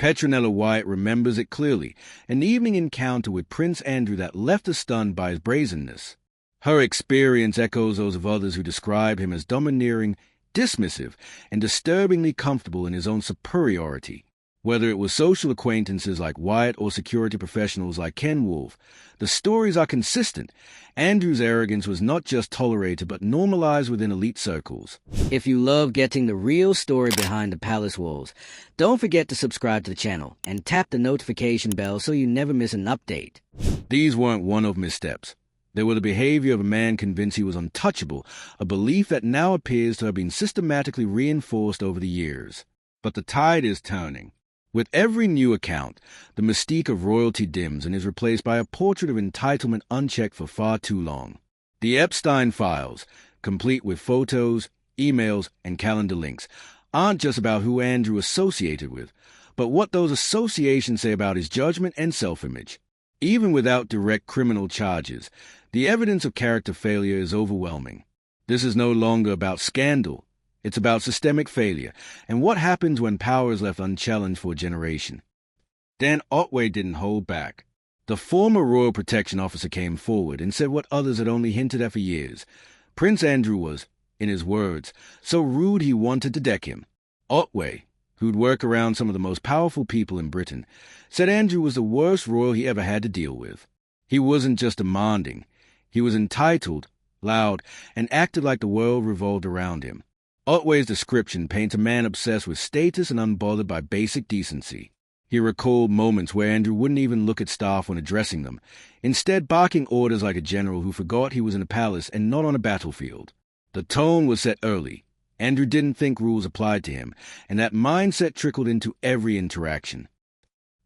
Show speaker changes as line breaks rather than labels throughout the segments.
Petronella Wyatt remembers it clearly, an evening encounter with Prince Andrew that left her stunned by his brazenness. Her experience echoes those of others who describe him as domineering, dismissive, and disturbingly comfortable in his own superiority. Whether it was social acquaintances like Wyatt or security professionals like Ken Wolfe, the stories are consistent. Andrew's arrogance was not just tolerated but normalized within elite circles.
If you love getting the real story behind the palace walls, don't forget to subscribe to the channel and tap the notification bell so you never miss an update.
These weren't one-off missteps. They were the behavior of a man convinced he was untouchable, a belief that now appears to have been systematically reinforced over the years. But the tide is turning. With every new account, the mystique of royalty dims and is replaced by a portrait of entitlement unchecked for far too long. The Epstein files, complete with photos, emails, and calendar links, aren't just about who Andrew associated with, but what those associations say about his judgment and self-image. Even without direct criminal charges, the evidence of character failure is overwhelming. This is no longer about scandal. It's about systemic failure, and what happens when power is left unchallenged for a generation. Dan Otway didn't hold back. The former Royal Protection Officer came forward and said what others had only hinted at for years. Prince Andrew was, in his words, so rude he wanted to deck him. Otway, who'd work around some of the most powerful people in Britain, said Andrew was the worst royal he ever had to deal with. He wasn't just demanding. He was entitled, loud, and acted like the world revolved around him. Otway's description paints a man obsessed with status and unbothered by basic decency. He recalled moments where Andrew wouldn't even look at staff when addressing them, instead barking orders like a general who forgot he was in a palace and not on a battlefield. The tone was set early. Andrew didn't think rules applied to him, and that mindset trickled into every interaction.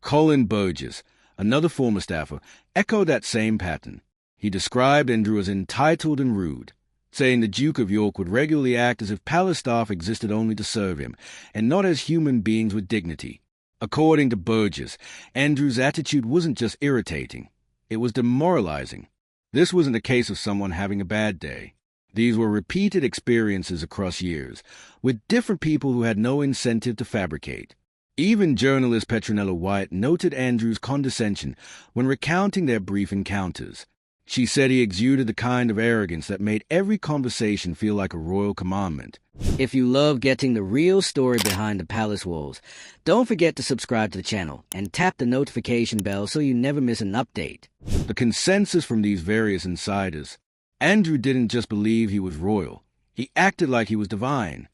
Colin Burgess, another former staffer, echoed that same pattern. He described Andrew as entitled and rude, saying the Duke of York would regularly act as if palace staff existed only to serve him, and not as human beings with dignity. According to Burgess, Andrew's attitude wasn't just irritating, it was demoralizing. This wasn't a case of someone having a bad day. These were repeated experiences across years, with different people who had no incentive to fabricate. Even journalist Petronella Wyatt noted Andrew's condescension when recounting their brief encounters. She said he exuded the kind of arrogance that made every conversation feel like a royal commandment.
If you love getting the real story behind the palace walls, don't forget to subscribe to the channel and tap the notification bell so you never miss an update.
The consensus from these various insiders: Andrew didn't just believe he was royal, he acted like he was divine.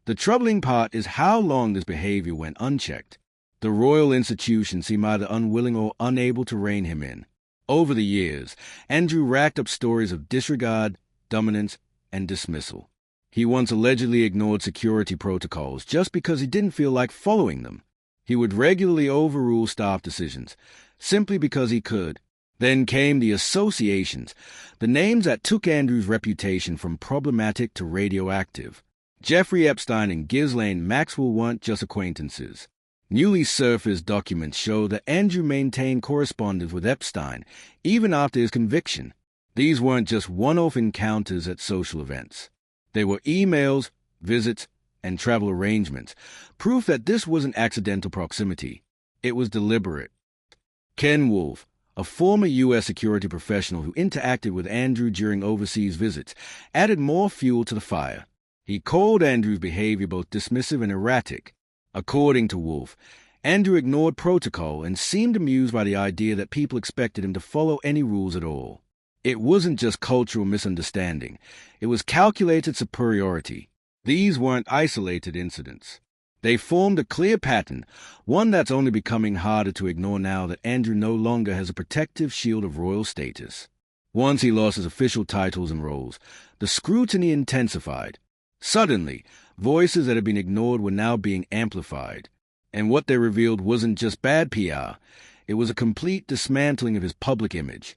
The troubling part is how long this behavior went unchecked. The royal institution seemed either unwilling or unable to rein him in. Over the years, Andrew racked up stories of disregard, dominance, and dismissal. He once allegedly ignored security protocols just because he didn't feel like following them. He would regularly overrule staff decisions, simply because he could. Then came the associations, the names that took Andrew's reputation from problematic to radioactive. Jeffrey Epstein and Ghislaine Maxwell weren't just acquaintances. Newly surfaced documents show that Andrew maintained correspondence with Epstein even after his conviction. These weren't just one-off encounters at social events. They were emails, visits, and travel arrangements, proof that this wasn't accidental proximity. It was deliberate. Ken Wolfe, a former U.S. security professional who interacted with Andrew during overseas visits, added more fuel to the fire. He called Andrew's behavior both dismissive and erratic. According to Wolfe, Andrew ignored protocol and seemed amused by the idea that people expected him to follow any rules at all. It wasn't just cultural misunderstanding. It was calculated superiority. These weren't isolated incidents. They formed a clear pattern, one that's only becoming harder to ignore now that Andrew no longer has a protective shield of royal status. Once he lost his official titles and roles, the scrutiny intensified. Suddenly, voices that had been ignored were now being amplified. And what they revealed wasn't just bad PR, it was a complete dismantling of his public image.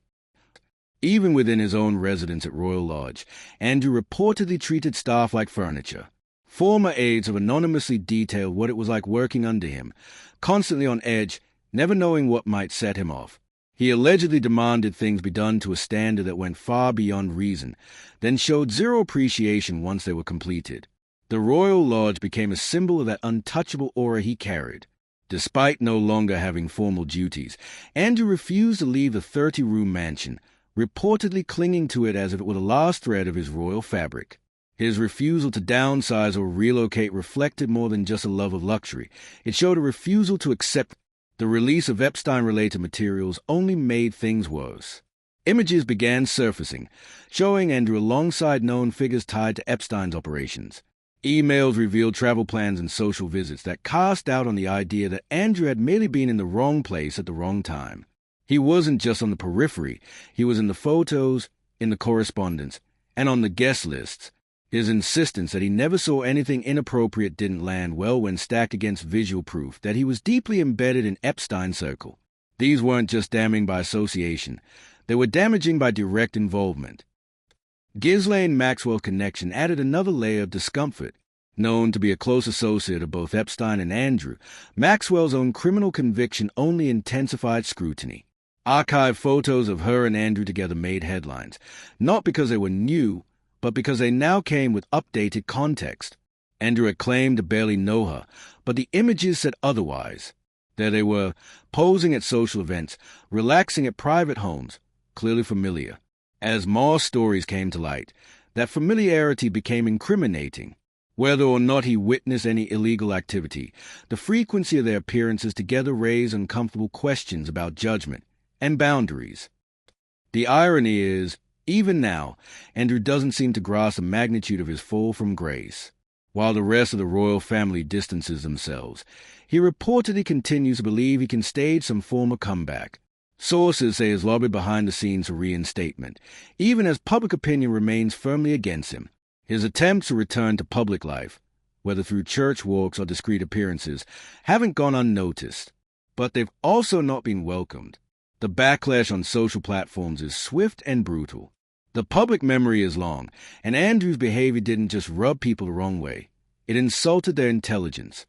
Even within his own residence at Royal Lodge, Andrew reportedly treated staff like furniture. Former aides have anonymously detailed what it was like working under him, constantly on edge, never knowing what might set him off. He allegedly demanded things be done to a standard that went far beyond reason, then showed zero appreciation once they were completed. The Royal Lodge became a symbol of that untouchable aura he carried. Despite no longer having formal duties, Andrew refused to leave the 30-room mansion, reportedly clinging to it as if it were the last thread of his royal fabric. His refusal to downsize or relocate reflected more than just a love of luxury. It showed a refusal to accept the release of Epstein-related materials only made things worse. Images began surfacing, showing Andrew alongside known figures tied to Epstein's operations. Emails revealed travel plans and social visits that cast doubt on the idea that Andrew had merely been in the wrong place at the wrong time. He wasn't just on the periphery, he was in the photos, in the correspondence, and on the guest lists. His insistence that he never saw anything inappropriate didn't land well when stacked against visual proof that he was deeply embedded in Epstein's circle. These weren't just damning by association, they were damaging by direct involvement. Ghislaine Maxwell's connection added another layer of discomfort. Known to be a close associate of both Epstein and Andrew, Maxwell's own criminal conviction only intensified scrutiny. Archived photos of her and Andrew together made headlines, not because they were new, but because they now came with updated context. Andrew had claimed to barely know her, but the images said otherwise. There they were, posing at social events, relaxing at private homes, clearly familiar. As more stories came to light, that familiarity became incriminating. Whether or not he witnessed any illegal activity, the frequency of their appearances together raised uncomfortable questions about judgment and boundaries. The irony is, even now, Andrew doesn't seem to grasp the magnitude of his fall from grace. While the rest of the royal family distances themselves, he reportedly continues to believe he can stage some form of comeback. Sources say he's lobbied behind the scenes for reinstatement, even as public opinion remains firmly against him. His attempts to return to public life, whether through church walks or discreet appearances, haven't gone unnoticed, but they've also not been welcomed. The backlash on social platforms is swift and brutal. The public memory is long, and Andrew's behavior didn't just rub people the wrong way. It insulted their intelligence.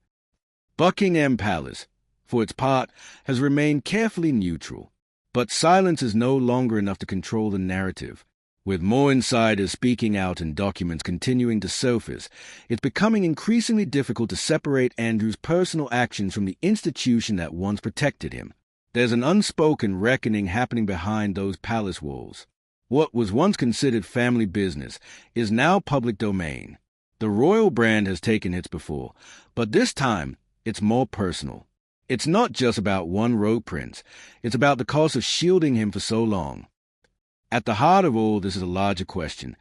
Buckingham Palace, for its part, has remained carefully neutral. But silence is no longer enough to control the narrative. With more insiders speaking out and documents continuing to surface, it's becoming increasingly difficult to separate Andrew's personal actions from the institution that once protected him. There's an unspoken reckoning happening behind those palace walls. What was once considered family business is now public domain. The royal brand has taken hits before, but this time it's more personal. It's not just about one rogue prince. It's about the cost of shielding him for so long. At the heart of all this is a larger question.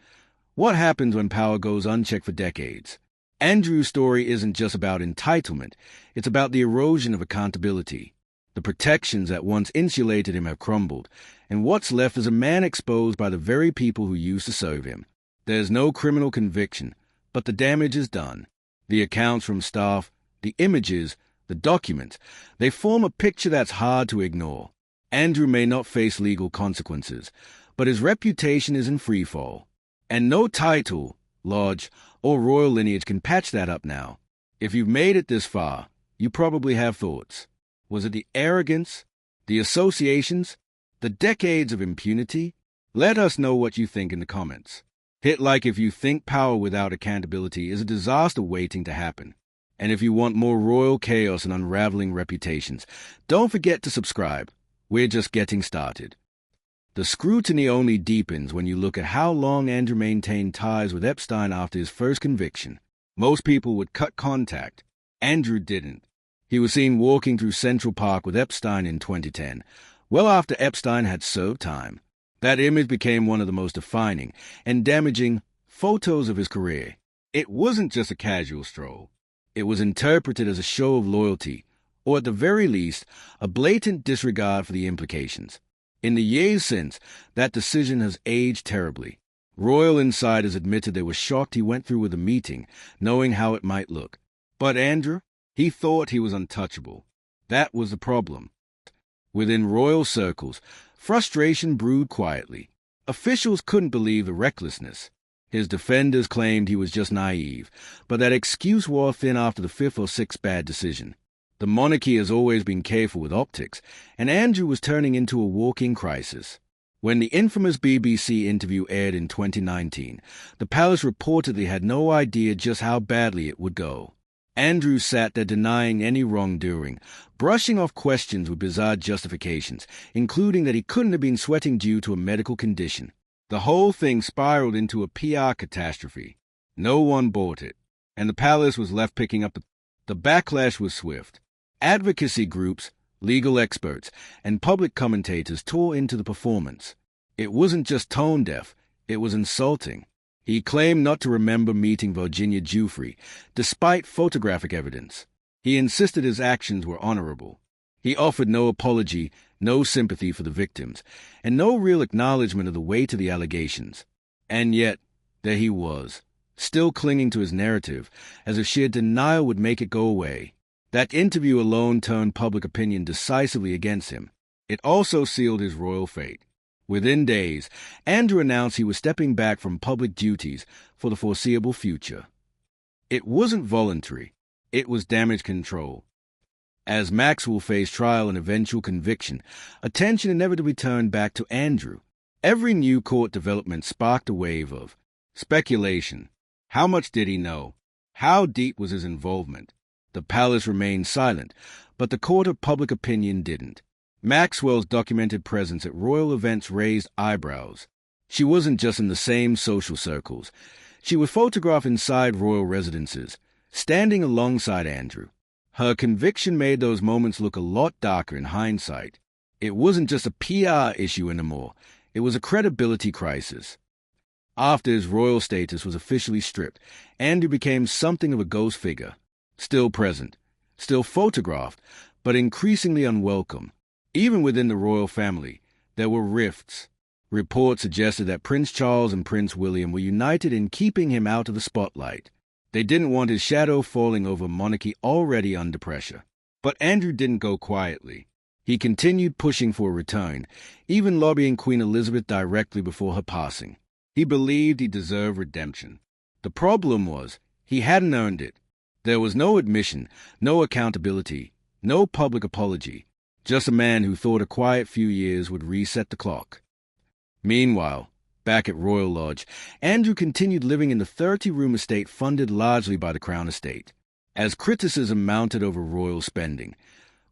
What happens when power goes unchecked for decades? Andrew's story isn't just about entitlement. It's about the erosion of accountability. The protections that once insulated him have crumbled, and what's left is a man exposed by the very people who used to serve him. There's no criminal conviction, but the damage is done. The accounts from staff, the images, the documents, they form a picture that's hard to ignore. Andrew may not face legal consequences, but his reputation is in freefall. And no title, lodge, or royal lineage can patch that up now. If you've made it this far, you probably have thoughts. Was it the arrogance, the associations, the decades of impunity? Let us know what you think in the comments. Hit like if you think power without accountability is a disaster waiting to happen. And if you want more royal chaos and unraveling reputations, don't forget to subscribe. We're just getting started. The scrutiny only deepens when you look at how long Andrew maintained ties with Epstein after his first conviction. Most people would cut contact. Andrew didn't. He was seen walking through Central Park with Epstein in 2010, well after Epstein had served time. That image became one of the most defining and damaging photos of his career. It wasn't just a casual stroll. It was interpreted as a show of loyalty, or at the very least, a blatant disregard for the implications. In the years since, that decision has aged terribly. Royal insiders admitted they were shocked he went through with the meeting, knowing how it might look. But Andrew, he thought he was untouchable. That was the problem. Within royal circles, frustration brewed quietly. Officials couldn't believe the recklessness. His defenders claimed he was just naive, but that excuse wore thin after the fifth or sixth bad decision. The monarchy has always been careful with optics, and Andrew was turning into a walking crisis. When the infamous BBC interview aired in 2019, the palace reportedly had no idea just how badly it would go. Andrew sat there denying any wrongdoing, brushing off questions with bizarre justifications, including that he couldn't have been sweating due to a medical condition. The whole thing spiraled into a PR catastrophe. No one bought it, and the palace was left picking up the backlash was swift. Advocacy groups, legal experts, and public commentators tore into the performance. It wasn't just tone-deaf, it was insulting. He claimed not to remember meeting Virginia Giuffre, despite photographic evidence. He insisted his actions were honorable. He offered no apology, no sympathy for the victims, and no real acknowledgement of the weight of the allegations. And yet, there he was, still clinging to his narrative, as if sheer denial would make it go away. That interview alone turned public opinion decisively against him. It also sealed his royal fate. Within days, Andrew announced he was stepping back from public duties for the foreseeable future. It wasn't voluntary. It was damage control. As Maxwell faced trial and eventual conviction, attention inevitably turned back to Andrew. Every new court development sparked a wave of speculation. How much did he know? How deep was his involvement? The palace remained silent, but the court of public opinion didn't. Maxwell's documented presence at royal events raised eyebrows. She wasn't just in the same social circles. She was photographed inside royal residences, standing alongside Andrew. Her conviction made those moments look a lot darker in hindsight. It wasn't just a PR issue anymore. It was a credibility crisis. After his royal status was officially stripped, Andrew became something of a ghost figure. Still present, still photographed, but increasingly unwelcome. Even within the royal family, there were rifts. Reports suggested that Prince Charles and Prince William were united in keeping him out of the spotlight. They didn't want his shadow falling over a monarchy already under pressure. But Andrew didn't go quietly. He continued pushing for a return, even lobbying Queen Elizabeth directly before her passing. He believed he deserved redemption. The problem was, he hadn't earned it. There was no admission, no accountability, no public apology. Just a man who thought a quiet few years would reset the clock. Meanwhile, back at Royal Lodge, Andrew continued living in the 30-room estate funded largely by the Crown Estate. As criticism mounted over royal spending,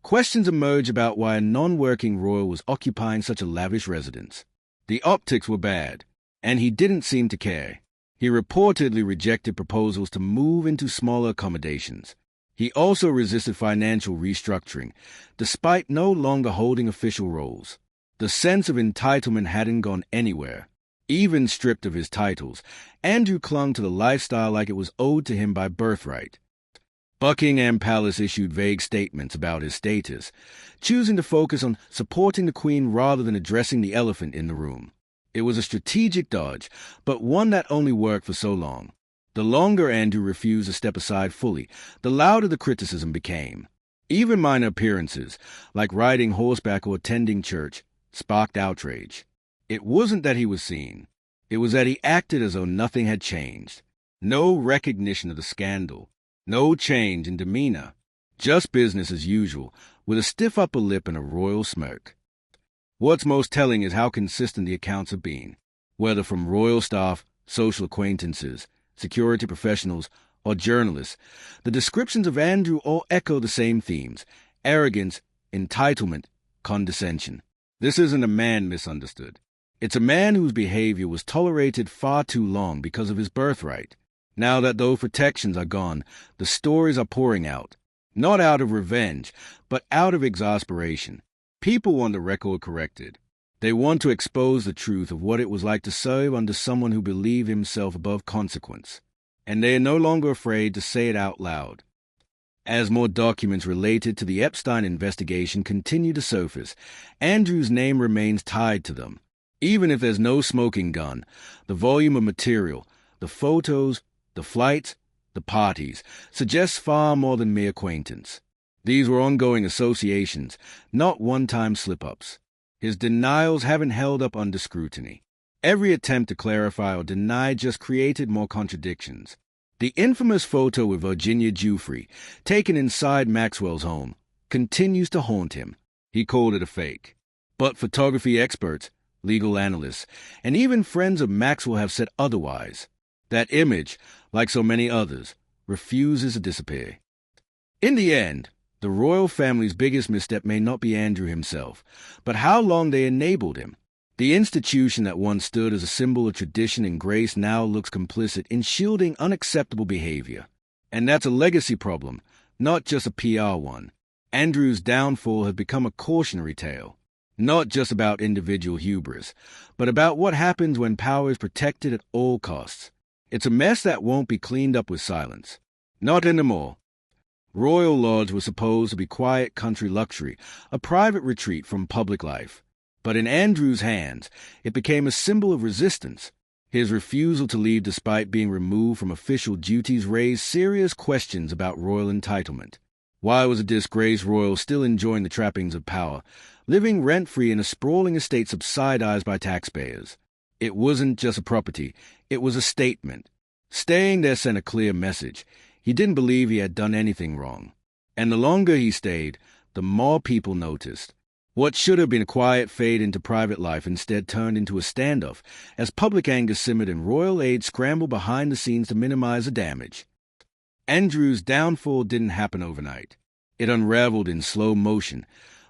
questions emerged about why a non-working royal was occupying such a lavish residence. The optics were bad, and he didn't seem to care. He reportedly rejected proposals to move into smaller accommodations. He also resisted financial restructuring, despite no longer holding official roles. The sense of entitlement hadn't gone anywhere. Even stripped of his titles, Andrew clung to the lifestyle like it was owed to him by birthright. Buckingham Palace issued vague statements about his status, choosing to focus on supporting the Queen rather than addressing the elephant in the room. It was a strategic dodge, but one that only worked for so long. The longer Andrew refused to step aside fully, the louder the criticism became. Even minor appearances, like riding horseback or attending church, sparked outrage. It wasn't that he was seen. It was that he acted as though nothing had changed. No recognition of the scandal. No change in demeanor. Just business as usual, with a stiff upper lip and a royal smirk. What's most telling is how consistent the accounts have been, whether from royal staff, social acquaintances, security professionals, or journalists. The descriptions of Andrew all echo the same themes: arrogance, entitlement, condescension. This isn't a man misunderstood. It's a man whose behavior was tolerated far too long because of his birthright. Now that those protections are gone, the stories are pouring out. Not out of revenge, but out of exasperation. People want the record corrected. They want to expose the truth of what it was like to serve under someone who believed himself above consequence. And they are no longer afraid to say it out loud. As more documents related to the Epstein investigation continue to surface, Andrew's name remains tied to them. Even if there's no smoking gun, the volume of material, the photos, the flights, the parties, suggests far more than mere acquaintance. These were ongoing associations, not one-time slip-ups. His denials haven't held up under scrutiny. Every attempt to clarify or deny just created more contradictions. The infamous photo with Virginia Giuffre, taken inside Maxwell's home, continues to haunt him. He called it a fake. But photography experts, legal analysts, and even friends of Maxwell have said otherwise. That image, like so many others, refuses to disappear. In the end, the royal family's biggest misstep may not be Andrew himself, but how long they enabled him. The institution that once stood as a symbol of tradition and grace now looks complicit in shielding unacceptable behavior. And that's a legacy problem, not just a PR one. Andrew's downfall has become a cautionary tale, not just about individual hubris, but about what happens when power is protected at all costs. It's a mess that won't be cleaned up with silence. Not anymore. Royal lodge was supposed to be quiet country luxury, a private retreat from public life. But in Andrew's hands, it became a symbol of resistance. His refusal to leave despite being removed from official duties raised serious questions about royal entitlement. Why was a disgraced royal still enjoying the trappings of power, living rent-free in a sprawling estate subsidized by taxpayers? It wasn't just a property, it was a statement. Staying there sent a clear message. He didn't believe he had done anything wrong. And the longer he stayed, the more people noticed. What should have been a quiet fade into private life instead turned into a standoff, as public anger simmered and royal aides scrambled behind the scenes to minimize the damage. Andrew's downfall didn't happen overnight. It unraveled in slow motion,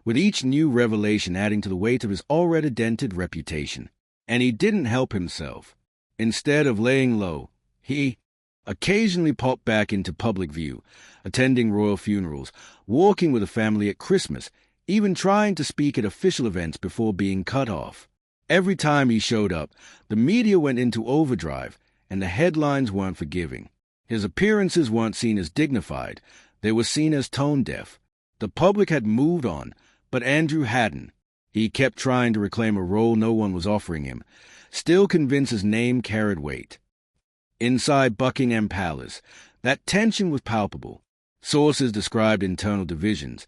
with each new revelation adding to the weight of his already dented reputation. And he didn't help himself. Instead of laying low, he occasionally popped back into public view, attending royal funerals, walking with the family at Christmas, even trying to speak at official events before being cut off. Every time he showed up, the media went into overdrive, and the headlines weren't forgiving. His appearances weren't seen as dignified, they were seen as tone-deaf. The public had moved on, but Andrew hadn't. He kept trying to reclaim a role no one was offering him, still convinced his name carried weight. Inside Buckingham Palace, that tension was palpable. Sources described internal divisions,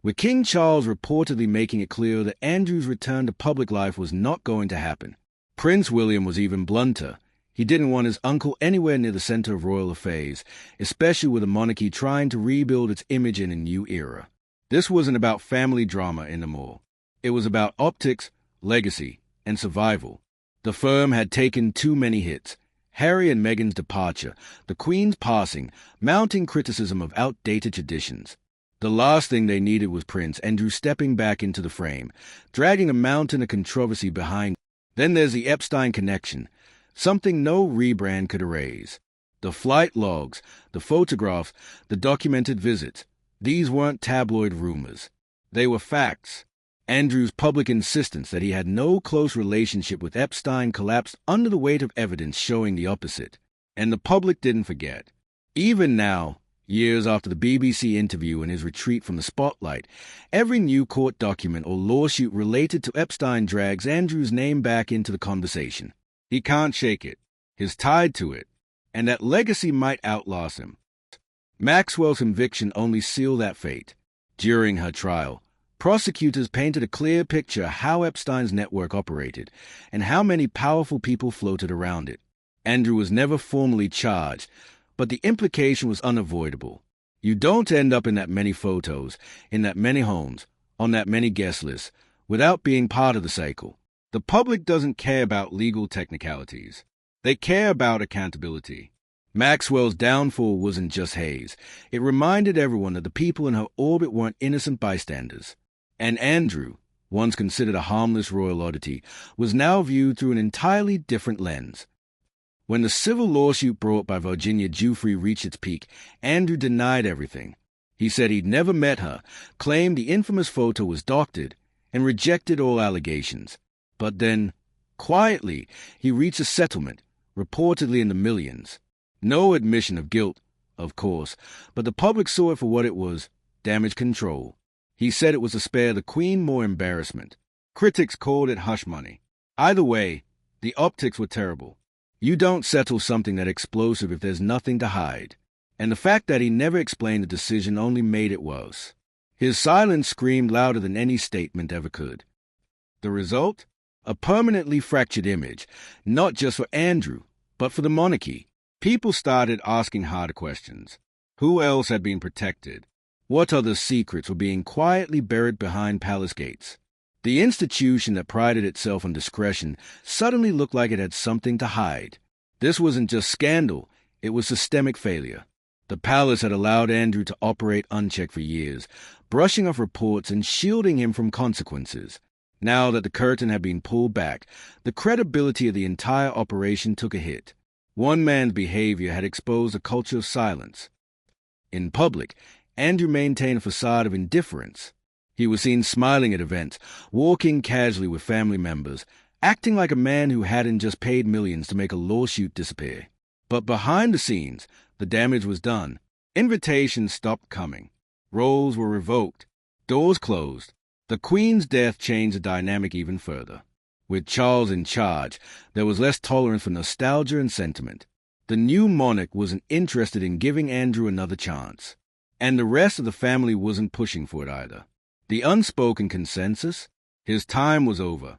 with King Charles reportedly making it clear that Andrew's return to public life was not going to happen. Prince William was even blunter. He didn't want his uncle anywhere near the center of royal affairs, especially with the monarchy trying to rebuild its image in a new era. This wasn't about family drama anymore. It was about optics, legacy, and survival. The firm had taken too many hits. Harry and Meghan's departure, the Queen's passing, mounting criticism of outdated traditions. The last thing they needed was Prince Andrew stepping back into the frame, dragging a mountain of controversy behind. Then there's the Epstein connection, something no rebrand could erase. The flight logs, the photographs, the documented visits. These weren't tabloid rumors. They were facts. Andrew's public insistence that he had no close relationship with Epstein collapsed under the weight of evidence showing the opposite. And the public didn't forget. Even now, years after the BBC interview and his retreat from the spotlight, every new court document or lawsuit related to Epstein drags Andrew's name back into the conversation. He can't shake it. He's tied to it. And that legacy might outlast him. Maxwell's conviction only sealed that fate. During her trial, prosecutors painted a clear picture of how Epstein's network operated and how many powerful people floated around it. Andrew was never formally charged, but the implication was unavoidable. You don't end up in that many photos, in that many homes, on that many guest lists, without being part of the cycle. The public doesn't care about legal technicalities. They care about accountability. Maxwell's downfall wasn't just haze. It reminded everyone that the people in her orbit weren't innocent bystanders. And Andrew, once considered a harmless royal oddity, was now viewed through an entirely different lens. When the civil lawsuit brought by Virginia Giuffre reached its peak, Andrew denied everything. He said he'd never met her, claimed the infamous photo was doctored, and rejected all allegations. But then, quietly, he reached a settlement, reportedly in the millions. No admission of guilt, of course, but the public saw it for what it was, damage control. He said it was to spare the Queen more embarrassment. Critics called it hush money. Either way, the optics were terrible. You don't settle something that explosive if there's nothing to hide. And the fact that he never explained the decision only made it worse. His silence screamed louder than any statement ever could. The result? A permanently fractured image, not just for Andrew, but for the monarchy. People started asking harder questions. Who else had been protected? What other secrets were being quietly buried behind palace gates? The institution that prided itself on discretion suddenly looked like it had something to hide. This wasn't just scandal, it was systemic failure. The palace had allowed Andrew to operate unchecked for years, brushing off reports and shielding him from consequences. Now that the curtain had been pulled back, the credibility of the entire operation took a hit. One man's behavior had exposed a culture of silence. In public, Andrew maintained a facade of indifference. He was seen smiling at events, walking casually with family members, acting like a man who hadn't just paid millions to make a lawsuit disappear. But behind the scenes, the damage was done. Invitations stopped coming. Roles were revoked. Doors closed. The Queen's death changed the dynamic even further. With Charles in charge, there was less tolerance for nostalgia and sentiment. The new monarch wasn't interested in giving Andrew another chance. And the rest of the family wasn't pushing for it either. The unspoken consensus? His time was over.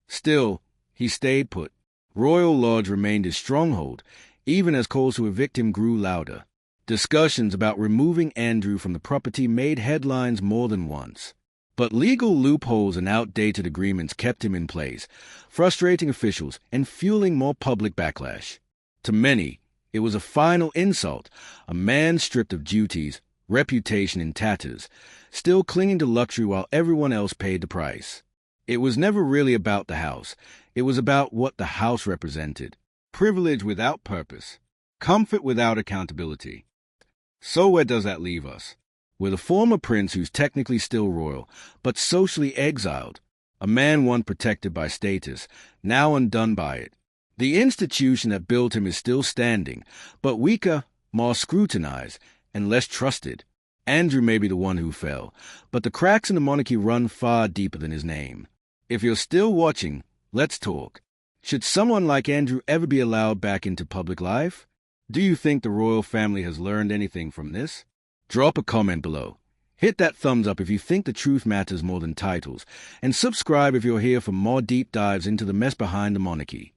Still, he stayed put. Royal Lodge remained his stronghold, even as calls to evict him grew louder. Discussions about removing Andrew from the property made headlines more than once. But legal loopholes and outdated agreements kept him in place, frustrating officials and fueling more public backlash. To many, it was a final insult, a man stripped of duties, reputation in tatters, still clinging to luxury while everyone else paid the price. It was never really about the house. It was about what the house represented. Privilege without purpose. Comfort without accountability. So where does that leave us? With a former prince who's technically still royal, but socially exiled. A man once protected by status, now undone by it. The institution that built him is still standing, but weaker, more scrutinized, and less trusted. Andrew may be the one who fell, but the cracks in the monarchy run far deeper than his name. If you're still watching, let's talk. Should someone like Andrew ever be allowed back into public life? Do you think the royal family has learned anything from this? Drop a comment below. Hit that thumbs up if you think the truth matters more than titles, and subscribe if you're here for more deep dives into the mess behind the monarchy.